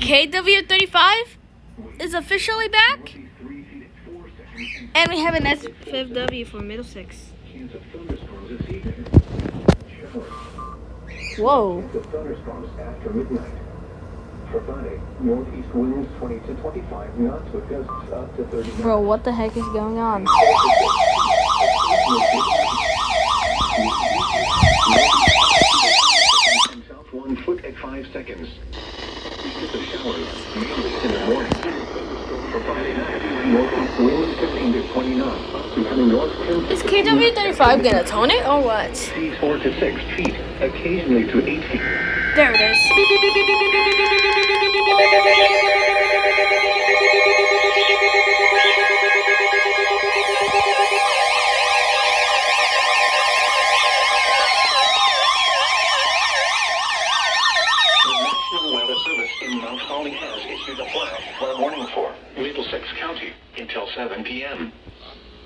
KW35 is officially back. And we have an SFW for Middlesex. Whoa. Bro, what the heck is going on? South 1 foot at 5 seconds. Skip a shower, mainly in the morning. For Friday night, northeast winds 15 to 20 knots. Becoming north 10 Is KW35 gonna tone it or what? seas 4 to 6 feet, occasionally to 8 feet. There it is. Has issued a flash flood warning for Middlesex County until 7 p.m.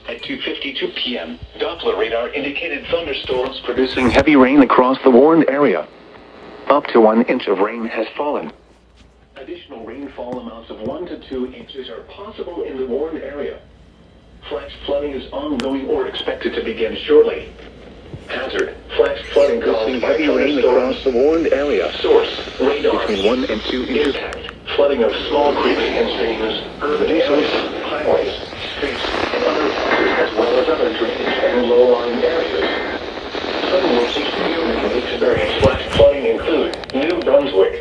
At 2:52 p.m., Doppler radar indicated thunderstorms producing heavy rain across the warned area. Up to 1 inch of rain has fallen. Additional rainfall amounts of 1 to 2 inches are possible in the warned area. Flash flooding is ongoing or expected to begin shortly. Hazard: flash flooding causing heavy rain across the warned area. Source: radar between 1 and 2 inches. Impact: flooding of small creeks and streams, urban areas, highways, streets, and other houses, as well as other drainage and low-lying areas. Some locations that can experience flash flooding include New Brunswick,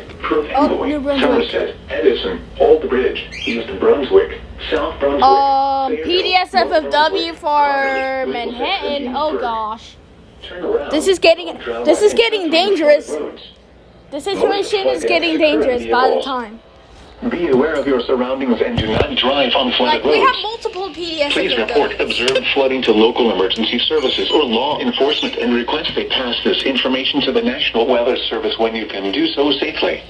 Amboy, Somerset, Edison, Old Bridge, East Brunswick, South Brunswick. PDSFFW for Manhattan. Oh gosh. This is getting dangerous. The situation is getting dangerous by the time. Be aware of your surroundings and do not drive on flooded roads. We have multiple PDS. Please report observed flooding to local emergency services or law enforcement and request they pass this information to the National Weather Service when you can do so safely.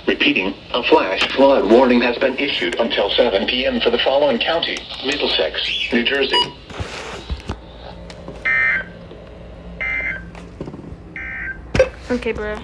Repeating, a flash flood warning has been issued until 7 p.m. for the following county: Middlesex, New Jersey. Okay, bro.